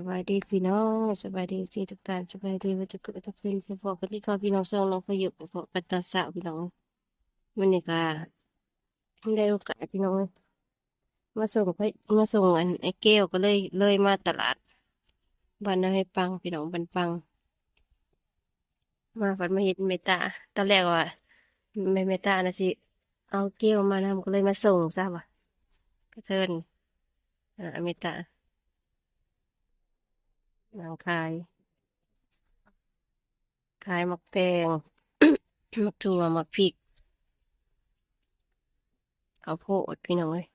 บายดีพี่น้องสบายดีสิทุกท่านสบายดีว่าจะเกิดทุกเป็นพอกันที่ข้อพี่น้องส่งน้องพายุพอกันตอนเช้าพี่น้องวันนี้ก็ได้โอกาสพี่น้องมาส่งไปมาส่งอันไอ้แก้วก็เลยมาตลาดบ้านนาให้ปังพี่น้องบันปังมาฝันมาเห็นเมตตาตอนแรกว่าไม่เมตตานะสิเอาแก้วมานำก็เลยมาส่งซะว่ะกระเทินเมตตานางขายหมักแตง หมักถั่วหมักพริกข้าวโพดพี่น้องเลย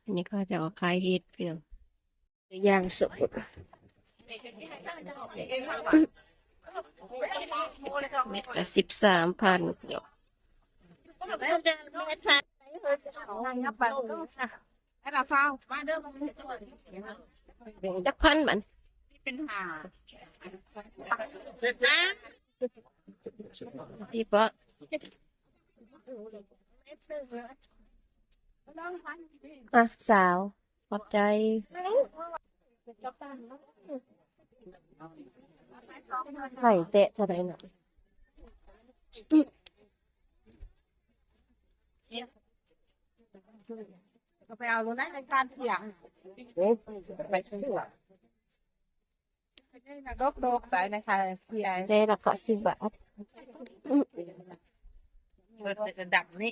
อันนี้ก็จะเอาขายเฮ็ดพี่น้องย่างสดเม็ดละ13,000จักพันมันที่ปะอ่ะสาวขอบใจไข่เตะเท่าไหร่น่ะไปเอาลงได้ในการเถียงไปเชื่อดกแต่ในการเถียง เจ๊ละก็10 บาทระดับนี้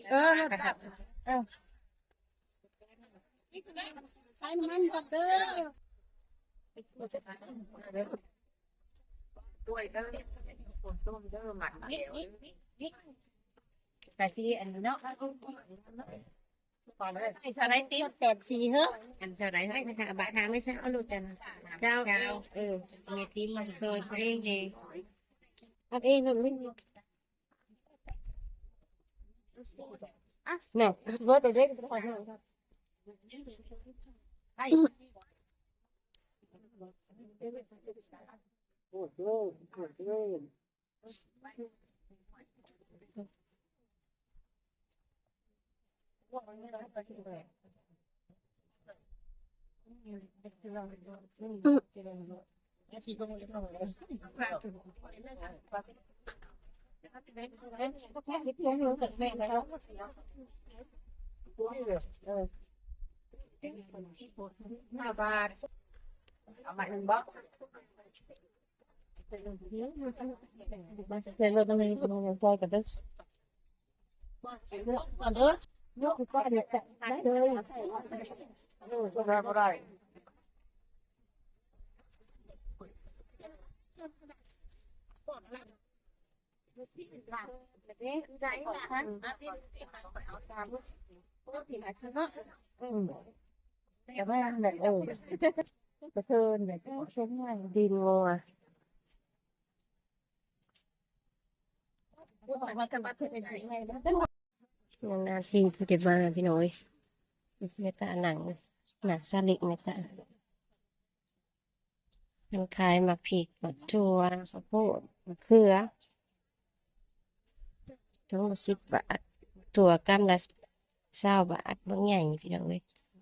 ใช้มันก่อนเด้อด้วยเด้อคนต้มเด้อหมักแต่ที่อันนี้เนาะไอ้อะไรตี84เฮ้ออันเท่าไรให้ นะคะบาททางไม่ใช่เอาลูกกันเจ้าเมตีมาเคยเองเองอันเองมันไม่มีเนี่ยว่าแต่เด็กจะขอโทษครับไอ้โอ้โหโอ้โห5 บาทเอามา1 บาทเดี๋ยวเราต้องมีคนมาซอยกันด้วยก่อนเด้อยกก็เด็ดได้เลยก็ได้ก็ได้แต่ว่าเนี่ยกระเทินเนี่ยใช้ง่ายดินงัวนานๆทีสิเก็บมาพี่น้อยเมตตาหนังซาลิกเมตตามันขายหมักพริกหมักถั่วข้าวโพดมะเขือถุงละ10 บาทถั่วกำละ20 บาทเบิ่งใหญ่พี่น้องเอ้ย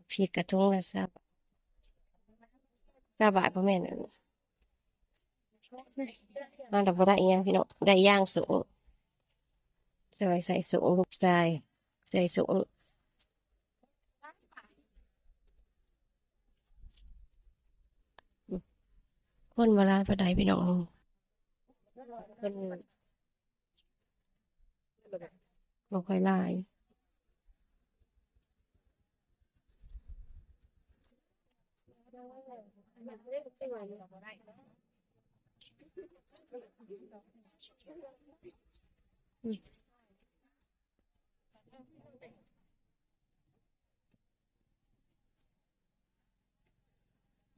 พริกกระถุงละ9 บาทพ่อแม่นมาดับบ่ได้อีหยังพี่น้องได้ย่างสูงใส่สูงลูกชายใส่สูงคนเวลาไปได้พี่น้องคนบ่ค่อยหลาย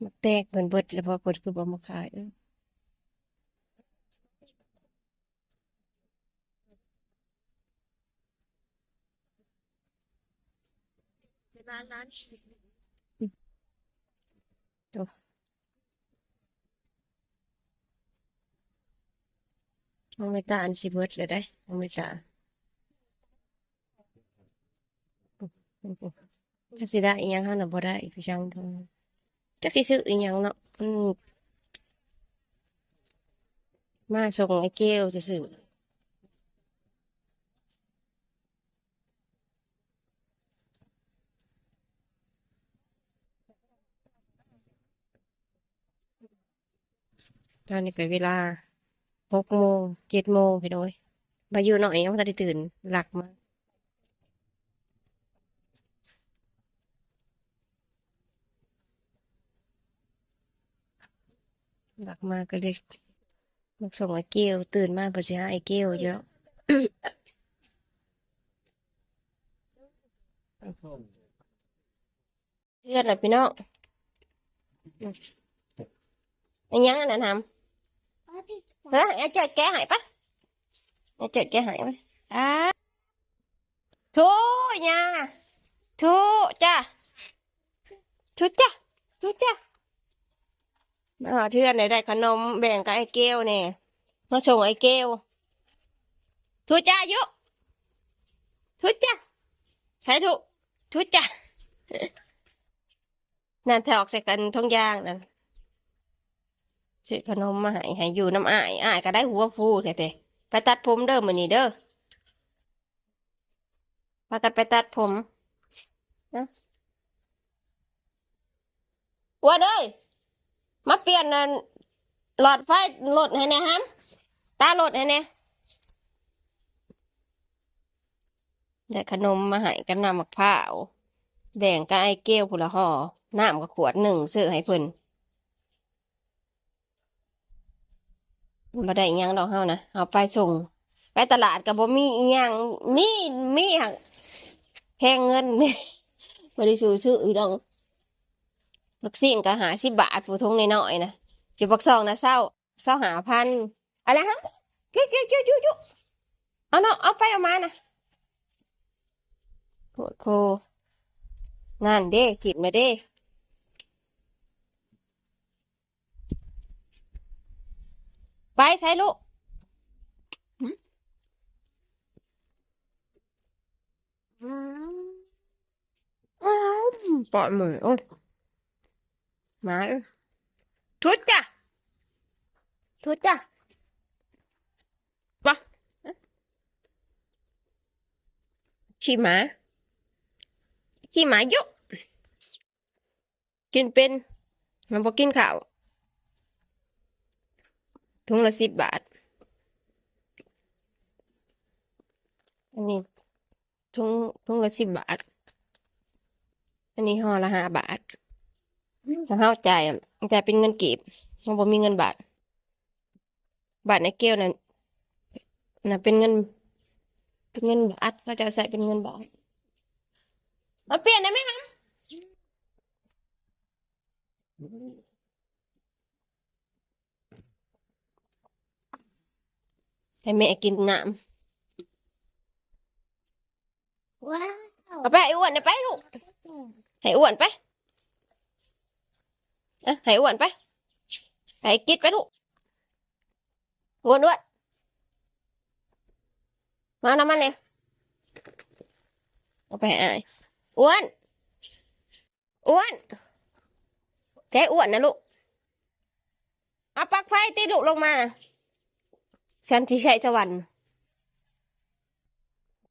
มักแตกเพิ่นเบิดแล้วพอเพิ่นคือบ่มาขายน้องไม่ตาอันสิเบิดเลยได้น้องไม่ตา ก็สิได้อีหยังเฮาน่ะบ่ได้พี่จังทงจักสิซื้ออีหยังเนาะมาส่งไอ้เกลซื่อๆตอนนี้ก็เวลา6 โมง 7 โมงพี่น้อยบ่อยู่น้อยยังบ่ทันได้ตื่นหลักมาหลักมาก็เลยมาส่งไอ้เกลตื่นมาเพื่อสิหาไอ้เกลอยู่แล้วเพื่อนน่ะพี่น้องอันยังอันนั้นทำไอ้เจ๊แกหายปะไอ้เจ๊แกหายปะอ่าทูยาทูจ้ะทูจ้ะทูจ้ะมาหาเพื่อนได้ขนมแบ่งกับไอ้เกลเนี่ยมาส่งไอ้เกลทูจ้ายุทูจ้ะใช่ทูทูจ้ะนั่นแถวออกใส่กันท้องยางนั่นซื้อขนมมาให้อยู่น้ำอ้ายก็ได้หัวฟูแท้ๆไปตัดผมเด้อมื้อนี้เด้อพากันไปตัดผมนะอ้วนเอ้ยมาเปลี่ยนนั่นหลอดไฟรถให้แหน่ฮัมตารถให้แหน่ได้ขนมมาให้กันน้ำมะพร้าวแบ่งกับไอ้เกลผู้ละห่อน้ำกับขวดหนึ่งซื้อให้เพิ่นบ่ได้อิหยังดอกเฮานะเอาไปส่งไปตลาดก็บ่มีอิหยังมีหักแพงเงิน บ่ได้ซื้ออีดอกลูกชิ้นก็50 บาทผู้ทงน้อยๆนะอยู่ปักซองนะ25,000อะไรฮะเกี้ยวเอาเนาะเอาไปเอามานะโหดโคนั่นเด้จิบมาเด้ไปใส่ลูกอืมอืปล่อยมือโอ้ยมาเอ้ยทุดจ้ะทุดจ้ะปะขี่หมาขี่หมาเยอะกินเป็นมันบอกกินข้าวถุงละ10 บาทอันนี้ถุงละ10 บาทอันนี้ห่อละ5 บาทถ้าเฮาจ่ายเป็นเงินกีบมันบ่มีเงินบาทบาทในแก้วนั่นน่ะเป็นเงินบาทก็จะเอาใส่เป็นเงินบาทมาเปลี่ยนได้ไหมคะให้แม่กินน้ำว้าวเอาไปไอ้อ้วนนะไปลูกให้อ้วนไปให้อ้วนไปให้กิดไปลูกอ้วนมาน้ำมันเนี่ยเอาไปให้อ้ายอ้วนใช้อ้วนนะลูกเอาปลั๊กไฟตีลูกลงมานะฉันที่ใช้สวรรค์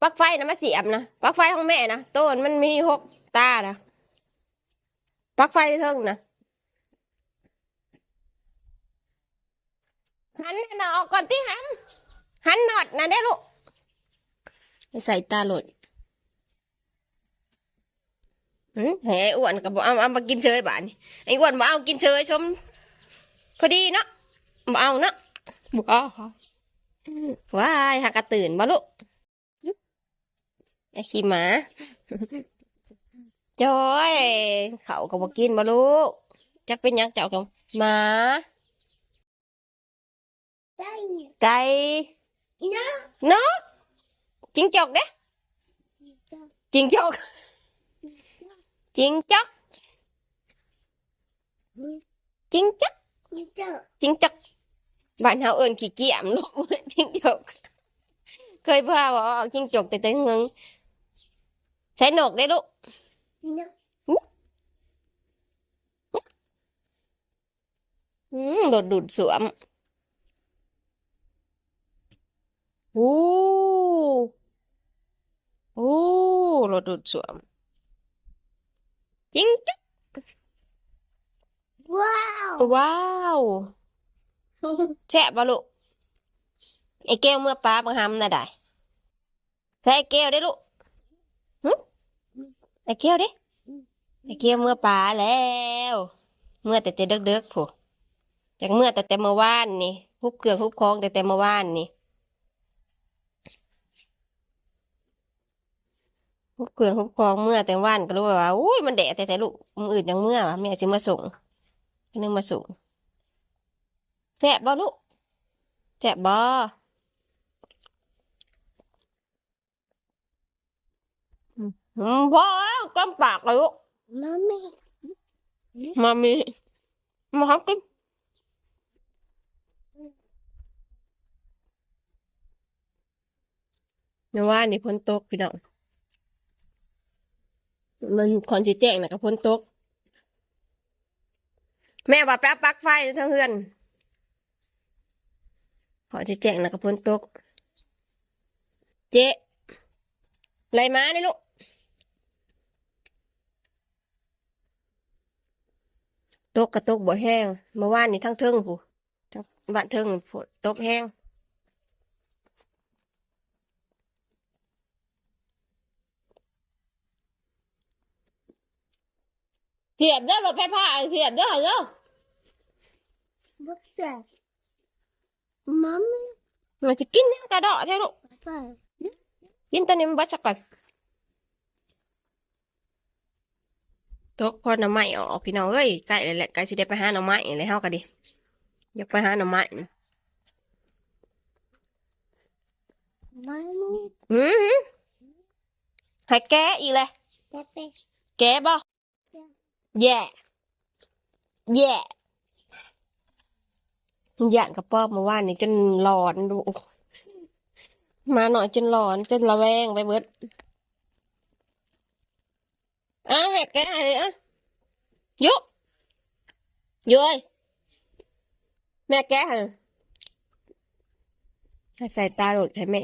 ปลั๊กไฟนะมาเสียบนะปลั๊กไฟของแม่นะต้นมันมี6 ตานะปลั๊กไฟเทิงนะหันน่ะออกก่อนที่หันหนอดนะได้ลูกใส่ตาหลดให้ไอ้อ้วนกับเอามากินเชยบ้านนี่ไอ้อ้วนบ่เอากินเชยชมพอดีเนาะบ่เอาเนาะบ่เอาว้ายหากระตื่นบ่ลูกไอ้ขี้หมาจอยเขาก็บ่กินบ่ลูกจักเป็นหยังเจ้ากับหมาไก่นกจิงจอกเด้จิงจอกจิงจอกจิงจอกจิงจอกบ้านเฮาเอิ้นขี้เกียจลูก จิงจอกเคยพาบ่ออกจิงจอกแต่หึงใช้นกได้ลูก รถดูดซ่วมโอ้โอ้รถดูดซ่วมจริงจังว้าว ว้าวแช่บบ่ลูกไอ้แก้วเมื่อป้าบังหำน่ะได้ใส่ไอ้แก้วได้ลูกหึไอ้แก้วเด้ไอ้แก้วเมื่อป้าแล้วเมื่อแต่เด็กๆผู้จากเมื่อแต่เมื่อวานนี่ฮุบเครื่องฮุบของแต่เมื่อวานนี่ฮุบเครื่องฮุบของเมื่อแต่วานก็รู้ว่าอุ้ยมันแดดแต่ลูกมื้ออื่นยังเมื่อวะแม่สิมาส่งนึงมาส่งแซ่บบ่ลูกแซ่บบ่พอแล้วกำปากเลยลูกMommy. มามีมาครับกินเมื่อวานนี่ฝนตกพี่น้องมันคอนสิแจ้งน่ะก็ฝนตกแม่ว่าแป๊บปลั๊กไฟอยู่ทั้งเฮือนคอนสิแจ้งน่ะก็ฝนตกเจ๊ไรมานี่ลูกตกกระตกบ่แห้งเมื่อวานนี่ทั้งเทิงผู้ทั้งบ้านเทิงฝนตกแห้งเสียบเด้อรถไฟฟ้าเสียบเด้อเด้อ What's that? Mommy. มันจะกินยังกระเดาะใช่ลูก Papa. กินตอนนี้มันบัดสักก่อนตกพอหน่อไม้ออกพี่น้องเอ้ยใกล้แล้วแหละใกล้สิได้ไปหาหน่อไม้เลยเฮาก็ดิอยากไปหาหน่อไม้ Mommy. อือหือให้แกะอีกเลย Papa. แกะบ่แย่แย่ย่านกระป๋อมเมื่อวานนี่จนหลอนดูมาหน่อยจนหลอนจนระแวงไปเบิดให้แกะให้อ่ะยุยุ้ยแม่แกะให้ใส่ตาหลุดให้แม่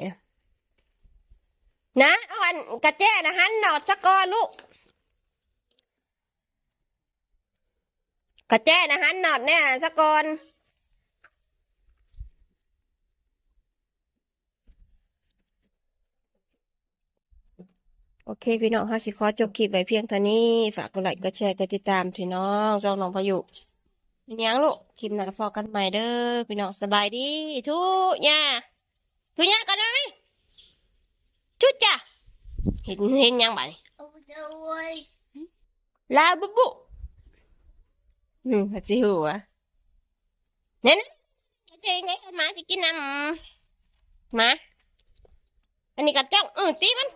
นะเอาอันกระแจนะหันหนอดสักก้อนลูกกระแจนะหันหนอดแน่สักก้อนโอเคพี่น้องค่ะสิขอจบคลิปไว้เพียงเท่านี้ฝากกดไลค์กดแชร์กดติดตามพี่น้องจองน้องพายุเป็นยังลูกคลิปหน้าก็พอกันใหม่เด้อพี่น้องสบายดีทุกย่าทุกย่ากันได้ไหมทุกจ้ะเห็นยังบ่ Oh, the voice. ลาบุบุสิหัวเนี่ยนะเจ๊ไงหมาจะกินน้ำหมาอันนี้ก็จ้องตีมัน